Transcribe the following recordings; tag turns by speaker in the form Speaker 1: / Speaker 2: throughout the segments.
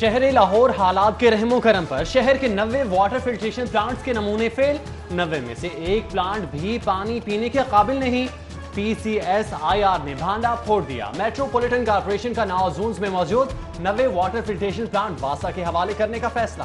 Speaker 1: شہر لاہور حالات کے رحم و کرم پر شہر کے 90 واٹر فلٹریشن پلانٹس کے نمونے فیل، 90 میں سے ایک پلانٹ بھی پانی پینے کے قابل نہیں۔ پی سی ایس آئی آر نے بھانڈا پھوڑ دیا۔ میٹروپولیٹن کارپوریشن کا 9 زونز میں موجود 90 واٹر فلٹریشن پلانٹ واسا کے حوالے کرنے کا فیصلہ۔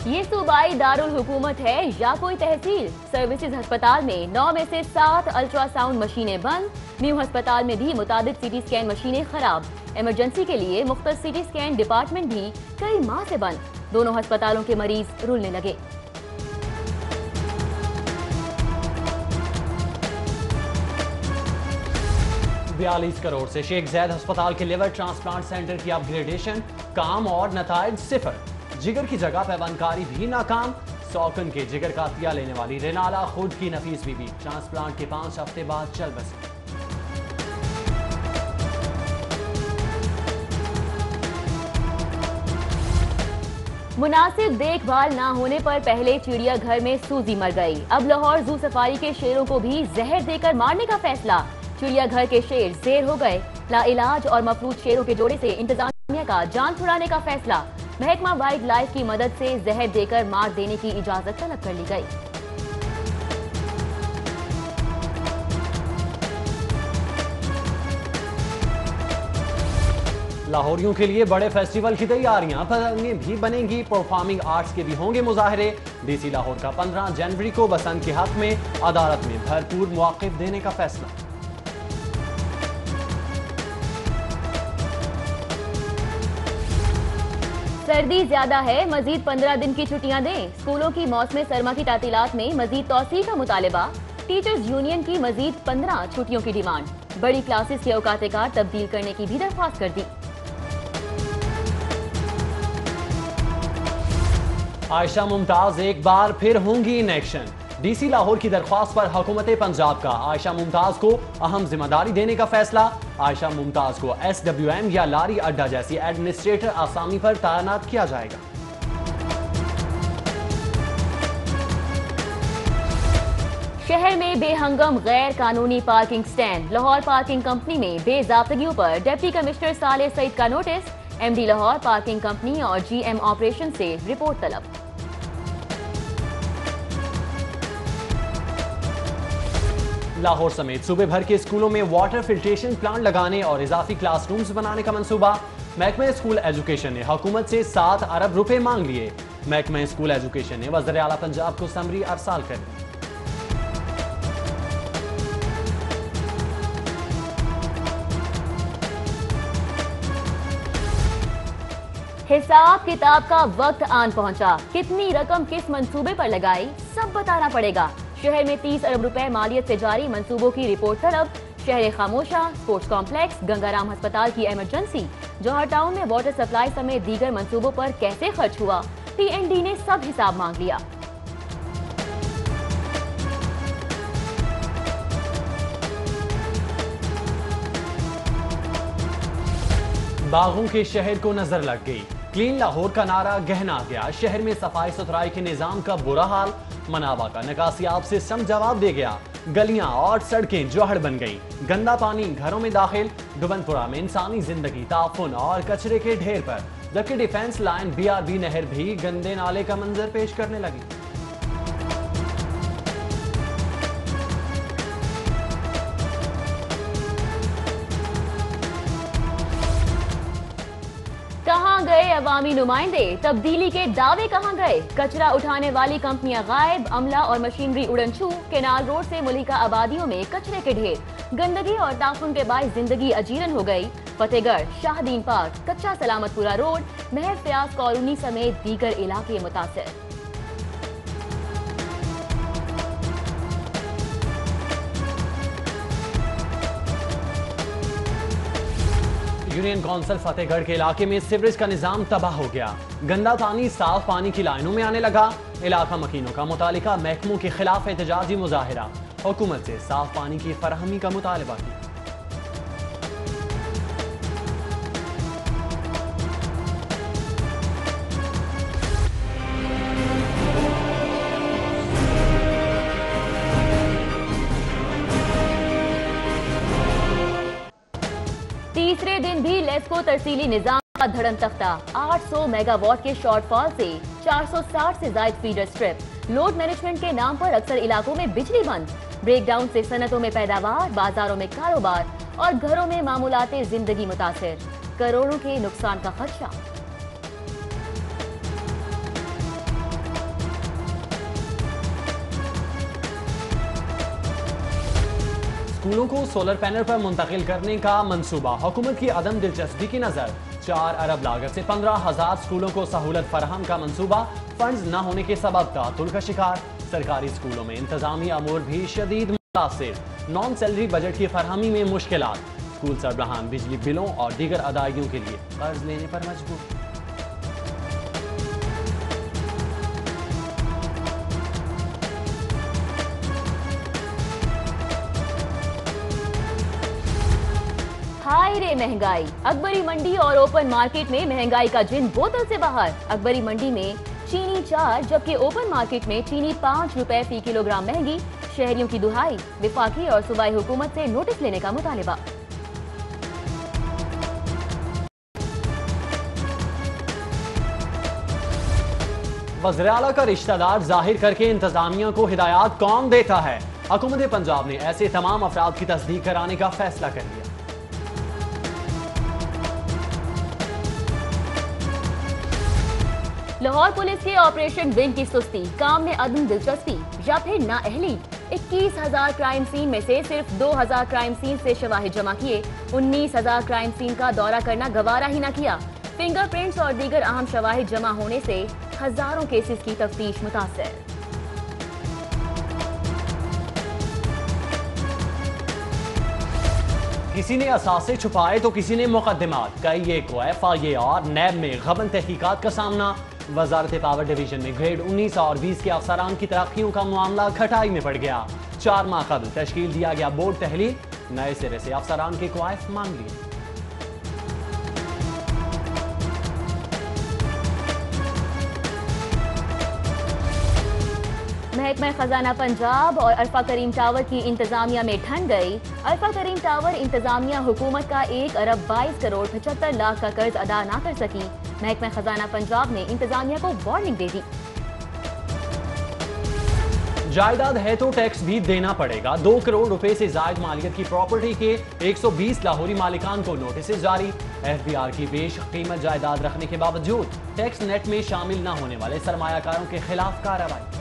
Speaker 2: یہ صوبائی دارالحکومت ہے یا کوئی تحصیل؟ سروسز ہسپتال میں 9 میں سے 7 الٹرا ساؤنڈ مشینیں بند۔ نیو ہسپتال میں بھی متعدد سی ٹی سکین مشینیں خراب۔ ایمرجنسی کے لیے مختص سی ٹی سکین ڈپارٹمنٹ بھی کئی ماہ سے بند۔ دونوں ہسپتالوں کے مریض رولنے لگے۔
Speaker 1: $42 کروڑ سے شیخ زید ہسپتال کے لیور ٹرانسپلانٹ سینٹر کی اپ گریڈیشن، کام اور نتائج صفر۔ جگر کی جگہ پیوند کاری بھی ناکام۔ سوکن کے جگر کا عطیہ لینے والی رینالا خود کی نفیس بی بی ٹرانسپلانٹ کے 5 ہفتے بعد چل بسی۔
Speaker 2: مناسب دیکھ بھال نہ ہونے پر پہلے چڑیا گھر میں سوزی مر گئی، اب لاہور زو سفاری کے شیروں کو بھی زہر دے کر مارنے کا فیصلہ۔ چڑیا گھر کے شیر زیر ہو گئے، لا علاج اور مفلوج شیروں کے جوڑے سے انتظامیہ کا جان چھڑانے کا فیصلہ۔ محکمہ وائلڈ لائف کی مدد سے زہر دے کر مار دینے کی اجازت طلب کر لی گئی۔
Speaker 1: لاہوریوں کے لیے بڑے فیسٹیول کی تیاریاں، پتنگیں بھی بنیں گی، پرفارمنگ آرٹس کے بھی ہوں گے مظاہرے۔ ڈی سی لاہور کا 15 جنوری کو بسنت کے حق میں عدالت میں بھرپور مواقف دینے کا فیصلہ۔
Speaker 2: سردی زیادہ ہے، مزید 15 دن کی چھٹیاں دیں۔ اسکولوں کی موسم سرما کی تعطیلات میں مزید توسیع کا مطالبہ۔ ٹیچرز یونین کی مزید 15 چھٹیوں کی ڈیمانڈ۔ بڑی کلاسز کے اوقات کار تبدیل کرنے کی بھی درخواست کر دی۔
Speaker 1: عائشہ ممتاز ایک بار پھر ہوں گی in action. D C Lahore کی درخواست پر حکومت پنجاب کا عائشہ ممتاز کو اہم ذمہ داری دینے کا فیصلہ۔ عائشہ ممتاز کو ایس ڈبلیو ایم یا لاری اڈا جیسی ایڈمنسٹریٹر آسامی پر تعینات کیا جائے گا۔
Speaker 2: شہر میں بے ہنگم غیر قانونی parking stand, Lahore parking company میں بے ضابطگیوں پر ڈپٹی کمشنر صالح سعید کا notice. M D Lahore parking company اور جی ایم آپریشن سے رپورٹ طلب۔
Speaker 1: لاہور سمیت صوبے بھر کے اسکولوں میں واٹر فلٹریشن پلانٹ لگانے اور اضافی کلاس رومز بنانے کا منصوبہ۔ محکمہ اسکول ایجوکیشن نے حکومت سے 7 ارب روپے مانگ لیے۔ محکمہ اسکول ایجوکیشن نے وزیر اعلیٰ پنجاب کو سمری ارسال کر دی۔
Speaker 2: حساب کتاب کا وقت آن پہنچا، کتنی رقم کس منصوبے پر لگائی سب بتانا پڑے گا۔ شہر میں 30 ارب روپے مالیت سے جاری منصوبوں کی رپورٹ طلب۔ شہر خاموشہ، سپورٹس کمپلیکس، گنگا رام ہسپتال کی ایمرجنسی، جوہر ٹاؤن میں واٹر سپلائی سمیت دیگر منصوبوں پر کیسے خرچ ہوا، پی این ڈی نے سب حساب مانگ لیا۔
Speaker 1: باغوں کے شہر کو نظر لگ گئی، کلین لاہور کا نعرہ گہنا گیا۔ شہر میں صفائی ستھرائی کے نظام کا برا حال، منابع کا نکاسیاب سسٹم جواب دے گیا۔ گلیاں اور سڑکیں جوہر بن گئیں، گندا پانی گھروں میں داخل۔ ڈوبن پورہ میں انسانی زندگی تعفن اور کچرے کے ڈھیر پر، جبکہ defence line B R B نہر بھی گندے نالے کا منظر پیش کرنے لگی۔
Speaker 2: کہاں گئے عوامی نمائندے؟ تبدیلی کے دعوے کہاں گئے؟ کچرا اٹھانے والی کمپنیاں غائب، عملہ اور مشینری اڑن چھو۔ کینال روڈ سے ملحقہ آبادیوں میں کچرے کے ڈھیر، گندگی اور تعفن کے باعث زندگی اجیرن ہو گئی۔ فتح گڑھ، شاہدین پارک، کچا سلامت پورہ روڈ، مہر فیاض کالونی سمیت دیگر علاقے متاثر۔
Speaker 1: یونین کونسل فتح گڑھ کے علاقے میں سیوریج کا نظام تباہ ہو گیا، گندا پانی صاف پانی کی لائنوں میں آنے لگا۔ علاقہ مکینوں کا متعلقہ محکموں کے خلاف احتجاجی مظاہرہ، حکومت سے صاف پانی کی فراہمی کا مطالبہ کیا۔
Speaker 2: तीसरे दिन भी लेस्को तरसीली निजाम का धड़म तख्ता। 800 मेगावाट के शॉर्टफॉल से 460 से ज्यादा फीडर स्ट्रिप। लोड मैनेजमेंट के नाम पर अक्सर इलाकों में बिजली बंद। ब्रेकडाउन से सनतों में पैदावार, बाजारों में कारोबार और घरों में मामूलाते जिंदगी मुतासिर। करोड़ों के नुकसान का खदशा।
Speaker 1: स्कूलों को सोलर पैनल पर मुंतकिल करने का मंसूबा। हुकूमत की अदम दिलचस्पी की नजर। 4 अरब लागत से 15,000 स्कूलों को सहूलत फराहम का मंसूबा। फंड्स न होने के सबब तातुल का शिकार। सरकारी स्कूलों में इंतजामी अमूर भी शदीद मुतासिर। नॉन सैलरी बजट की फरहमी में मुश्किलात। स्कूल सरबराहान बिजली बिलों और दीगर अदायगियों के लिए कर्ज लेने पर मजबूर।
Speaker 2: हाय रे महंगाई। अकबरी मंडी और ओपन मार्केट में महंगाई का जिन बोतल से बाहर। अकबरी मंडी में चीनी 4 जबकि ओपन मार्केट में चीनी 5 रुपए फी किलोग्राम महंगी। शहरियों की दुहाई। विफाकी और सूबाई हुकूमत से नोटिस लेने का मुतालिबा।
Speaker 1: वज़ीर आला का रिश्तेदार जाहिर करके इंतजामिया को हिदायत कौन देता है? हुकूमत पंजाब ने ऐसे तमाम अफराद की तस्दीक कराने का फैसला कर लिया।
Speaker 2: लाहौर पुलिस के ऑपरेशन विंग की सुस्ती, काम में अदम दिलचस्पी या फिर नाअहली। 21,000 क्राइम सीन में से सिर्फ 2,000 क्राइम सीन से शवाहिद जमा किए। 19,000 क्राइम सीन का दौरा करना गवारा ही न किया। फिंगरप्रिंट्स और दीगर अहम शवाहिद जमा होने से हजारों केसेस की तफ्तीश मुतासिर।
Speaker 1: किसी ने असासे छुपाए तो किसी ने मुकदमात। कई ये को FIA नैब में गबन तहकीकात का सामना। वजारत पावर डिवीजन में ग्रेड 19 और 20 के अफसरान की तरक्कियों का मामला खटाई में पड़ गया। 4 माह कबल तश्कील दिया गया बोर्ड तहलील। नए सिरे से अफसरान के क्वाइफ मांग लिए।
Speaker 2: महकमा खजाना पंजाब और अल्फा करीम टावर की इंतजामिया में ठन गई। अल्फा करीम टावर इंतजामिया हुकूमत का 1 अरब 22 करोड़ 75 लाख का कर्ज अदा ना कर सकी। महकमा खजाना पंजाब ने इंतजामिया को वार्निंग दे दी।
Speaker 1: जायदाद है तो टैक्स भी देना पड़ेगा। 2 करोड़ रुपए से जायद मालियत की प्रॉपर्टी के 120 लाहौरी मालिकान को नोटिस जारी। FBR की पेश कीमत जायदाद रखने के बावजूद टैक्स नेट में शामिल न होने वाले सरमायाकारों के खिलाफ कार्रवाई।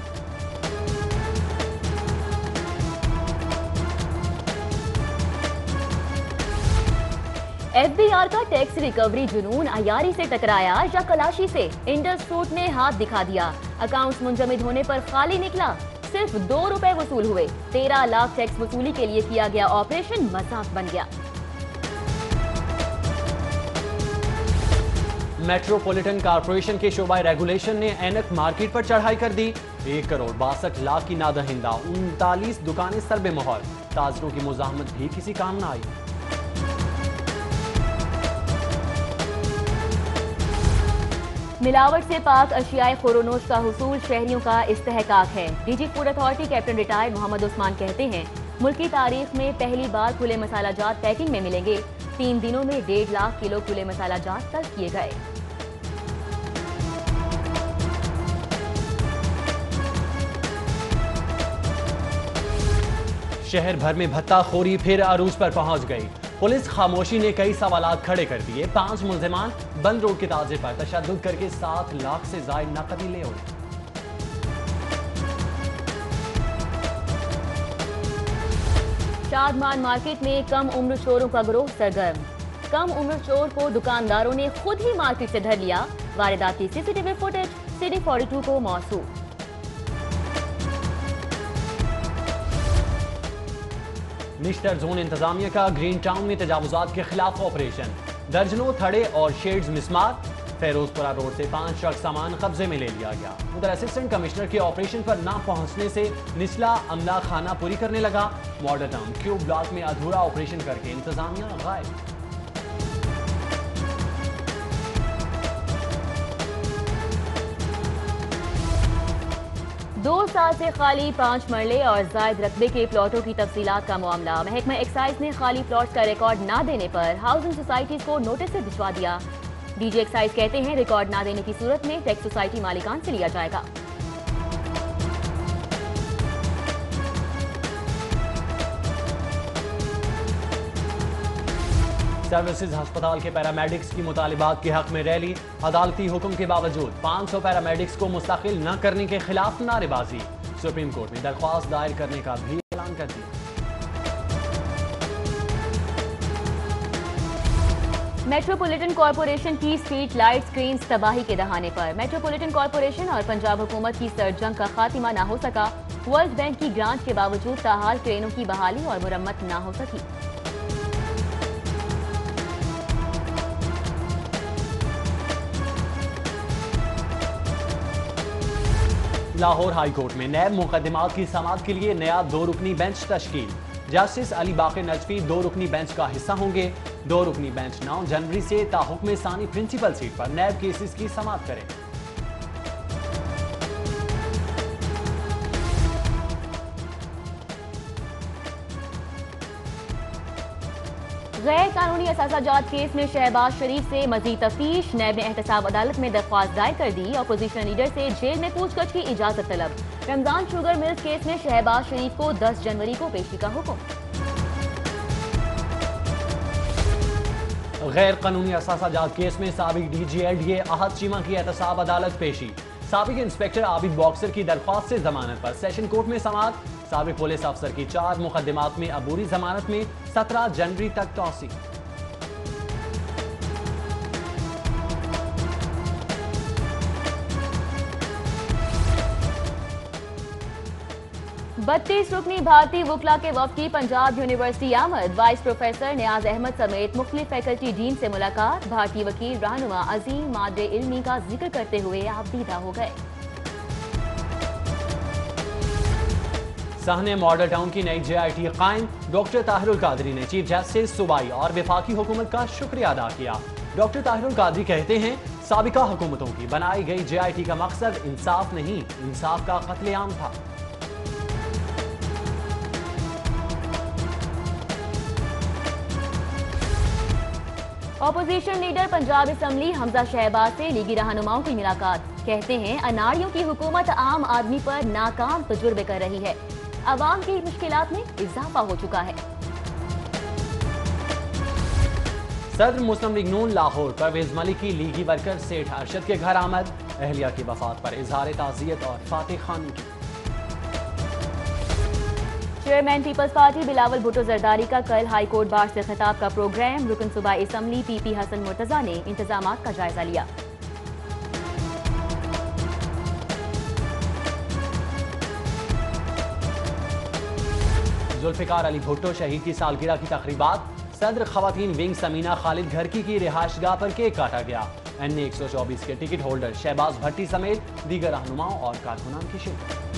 Speaker 2: FBR का टैक्स रिकवरी जुनून अयारी से टकराया या कलाशी से? इंडस फ्रूट ने हाथ दिखा दिया। अकाउंट्स मुंजमद होने पर खाली निकला। सिर्फ 2 रुपए वसूल हुए। 13 लाख टैक्स वसूली के लिए किया गया ऑपरेशन मजाक बन गया।
Speaker 1: मेट्रोपॉलिटन कॉर्पोरेशन के शोबा रेगुलेशन ने ऐनक मार्केट पर चढ़ाई कर दी। 1 करोड़ 62 लाख की नादहिंदा 39 दुकानें सरबे मोहर। ताजरों की मुजाहमत भी किसी काम न आई।
Speaker 2: मिलावट से पाक अशियाए खोरोनोश का हुसूल शहरियों का इस्तेहकाक है। DG food authority captain retired Mohammad Usman कहते हैं, मुल्की तारीख में पहली बार खुले मसाला जात पैकिंग में मिलेंगे। 3 दिनों में 1.5 लाख किलो खुले मसाला जात तलब किए गए।
Speaker 1: शहर भर में भत्ताखोरी फिर अरूज पर पहुंच गई। पुलिस खामोशी ने कई सवालात खड़े कर दिए। 5 मुल्जिमान बंद रोड के ताजे पर तशद्दुद करके 7 लाख से जायद नकदी ले उड़े।
Speaker 2: शादमान मार्केट में कम उम्र चोरों का गिरोह सरगर्म। कम उम्र चोर को दुकानदारों ने खुद ही मार्केट से धर लिया। वारदात की CCTV फुटेज CD 42 को मौसूल।
Speaker 1: निश्तर जोन इंतजामिया का ग्रीन टाउन में तजावुजात के खिलाफ ऑपरेशन। दर्जनों थड़े और शेड्स मिसमार। फेरोजपुरा रोड से 5 शख्स सामान कब्जे में ले लिया गया। उधर असिस्टेंट कमिश्नर के ऑपरेशन पर ना पहुंचने से निचला अमला खाना पूरी करने लगा। मॉडल टाउन क्यू ब्लॉक में अधूरा ऑपरेशन करके इंतजामिया गायब।
Speaker 2: 2 साल से खाली 5 मरले और जायद रकबे के प्लॉटों की तफसीलात का मामला। महकमा एक्साइज ने खाली प्लॉट्स का रिकॉर्ड ना देने पर हाउसिंग सोसाइटीज को नोटिस से भिजवा दिया। डीजी एक्साइज कहते हैं रिकॉर्ड ना देने की सूरत में टैक्स सोसाइटी मालिकान से लिया जाएगा।
Speaker 1: सर्विसेज अस्पताल के पैरामेडिक्स की मुतालिबात के हक में रैली। अदालती हुक्म के बावजूद 500 पैरामेडिक्स को मुस्तकिल न करने के खिलाफ नारेबाजी। सुप्रीम कोर्ट में दरख्वास्त दायर करने का भी ऐलान कर दिया।
Speaker 2: मेट्रोपॉलिटन कॉरपोरेशन की स्ट्रीट लाइट स्क्रीन्स तबाही के दहाने पर। मेट्रोपॉलिटन कॉरपोरेशन और पंजाब हुकूमत की सरजंग का खात्मा ना हो सका। वर्ल्ड बैंक की ग्रांट के बावजूद ताहाल ट्रेनों की बहाली और मुरम्मत ना हो सकी।
Speaker 1: लाहौर हाई कोर्ट में नैब मुकदमात की समाअत के लिए नया 2 रुकनी बेंच तश्कील। जस्टिस अली बाकर नजफी 2 रुकनी बेंच का हिस्सा होंगे। 2 रुकनी बेंच 9 जनवरी से ताहुक्म सानी प्रिंसिपल सीट पर नैब केसेस की समाअत करें।
Speaker 2: गैर कानूनी असासाजात केस में शहबाज शरीफ से मजीद तफ्तीश। नैब ने एहतसाब अदालत में दरख्वास्त दायर कर दी। अपोजिशन लीडर से जेल में पूछताछ की इजाजत तलब। रमजान शुगर मिल्स केस में शहबाज शरीफ को 10 जनवरी को पेशी का हुक्म।
Speaker 1: गैर कानूनी असासाजात केस में साबिक DGLDA अहद चीमा की एहतसाब अदालत पेशी। साबिक इंस्पेक्टर आबिद बॉक्सर की दरख्वास्त से जमानत पर सेशन कोर्ट में समाअत। साबिक पुलिस अफसर की 4 मुकदमात में अबूरी जमानत में 17 जनवरी तक तौसी।
Speaker 2: बत्तीस रुकनी भारतीय वकला के वफ्द की पंजाब यूनिवर्सिटी आमद। वाइस प्रोफेसर नियाज अहमद समेत मुख्तलिफ फैकल्टी डीन से मुलाकात। भारतीय वकील रहनुमा अजीम मादे इल्मी का जिक्र करते हुए आबदीदा हो गए।
Speaker 1: सहने मॉडल टाउन की नई JIT कायम। डॉक्टर ताहिरुल कादरी ने चीफ जस्टिस सूबाई और वफाकी हुकूमत का शुक्रिया अदा किया। डॉक्टर ताहिरुल कादरी कहते हैं साबिका हुकूमतों की बनाई गई JIT का मकसद इंसाफ नहीं, इंसाफ का कत्लेआम था।
Speaker 2: Opposition leader Punjab assembly Hamza Shahbaz से लीगी रहनुमाओं की मुलाकात। कहते हैं अनाड़ियों की हुकूमत आम आदमी पर नाकाम तजुर्बे कर रही है। अवाम की मुश्किलात में इजाफा हो चुका है।
Speaker 1: सदर मुस्लिम लीग नून लाहौर परवेज मलिक की लीगी वर्कर सेठ अरशद के घर आमद। अहलिया की वफात पर इजहार ताज़ियत और फातिह खान की।
Speaker 2: चेयरमैन पीपल्स पार्टी बिलावल भुट्टो जरदारी का कल हाई कोर्ट बार से खिताब का प्रोग्राम। रुकन सूबाई असम्बली PP हसन मुर्तजा ने इंतजामात का जायजा लिया।
Speaker 1: जुल्फिकार अली भुट्टो शहीद की सालगिरह की तकरीबात। सदर खवातीन विंग समीना खालिद घरकी की रिहाइशगाह पर केक काटा गया। NA 124 के टिकट होल्डर शहबाज भट्टी समेत दीगर रहनुमाओं और कारकुनान की शिरकत।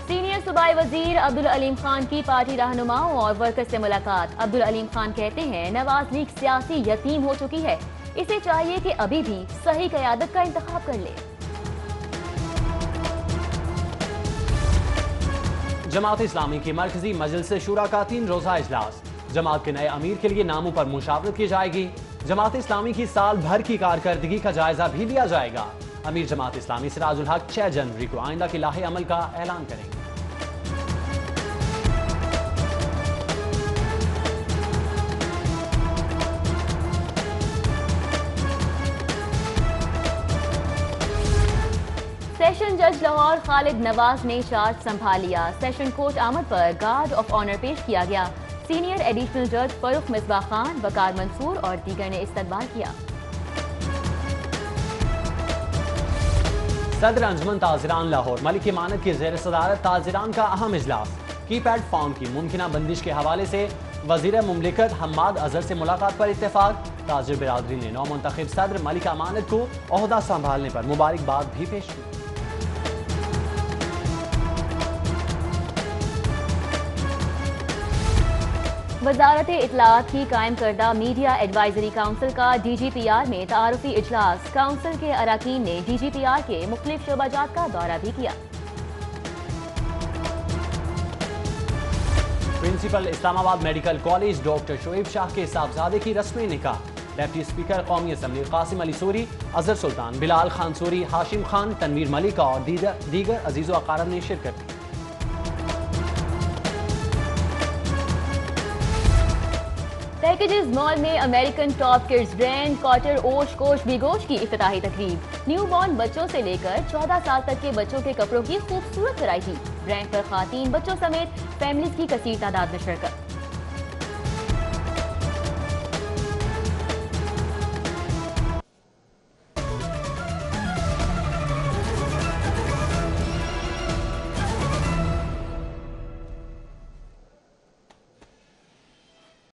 Speaker 2: सीनियर सूबाई वजीर अब्दुल अलीम खान की पार्टी रहनुमाओं और वर्कर्स से मुलाकात। अब्दुल अलीम खान कहते हैं नवाज लीग सियासी यतीम हो चुकी है, इसे चाहिए कि अभी भी सही क़यादत का इंतखाब कर ले।
Speaker 1: जमात इस्लामी की मरकजी मजलिस शूरा का 3 रोज़ा इजलास। जमात के नए अमीर के लिए नामों पर मुशावरत की जाएगी। जमात इस्लामी की साल भर की कारकर्दगी का जायजा भी लिया जाएगा। अमीर जमात इस्लामी सिराजुल हक 6 जनवरी को आइंदा के लाहे अमल का ऐलान करेंगे।
Speaker 2: सेशन जज लाहौर खालिद नवाज ने चार्ज संभाल लिया। सेशन कोर्ट आमद पर गार्ड ऑफ ऑनर पेश किया गया। सीनियर एडिशनल जज फरूख मिसबाह खान, वकार मंसूर और दीगर ने इस्तकबाल किया।
Speaker 1: सदर अंजुमन ताजिरान लाहौर मलिक की मानद की ज़ेर सदारत ताजिरान का अहम इजलास। कीपैड फाउंड की मुमकिना बंदिश के हवाले से वजीर मुमलिकत हम्माद अजहर से मुलाकात पर इत्तेफाक। ताजिर बिरादरी ने नौमुंतखब सदर मलिक अमानत को ओहदा संभालने पर मुबारकबाद भी पेश की।
Speaker 2: वजारत इत्तलात की कायम करदा मीडिया एडवाइजरी काउंसिल का DGPR में तारुफी इजलास। काउंसिल के अरकान ने DGPR के मुख्तलिफ शोबाजात का दौरा भी किया।
Speaker 1: Principal Islamabad medical college doctor Shoaib Shah के साहबजादे की रस्मी निकाह। डिप्टी स्पीकर कौमी असम्बली कासिम अली सूरी, अजहर सुल्तान, बिलाल खान सूरी, हाशिम खान, तनवीर मलिका और दीगर अजीज़ व अकारब ने शिरकत की।
Speaker 2: पैकेजेस मॉल में American top kids brand Carter OshKosh B'gosh की इफ्तिताही तकरीब। न्यू बॉर्न बच्चों से लेकर 14 साल तक के बच्चों के कपड़ों की खूबसूरत वैरायटी। ब्रांड पर खातीन बच्चों समेत फैमिलीज की कसीर तादाद में शिरकत।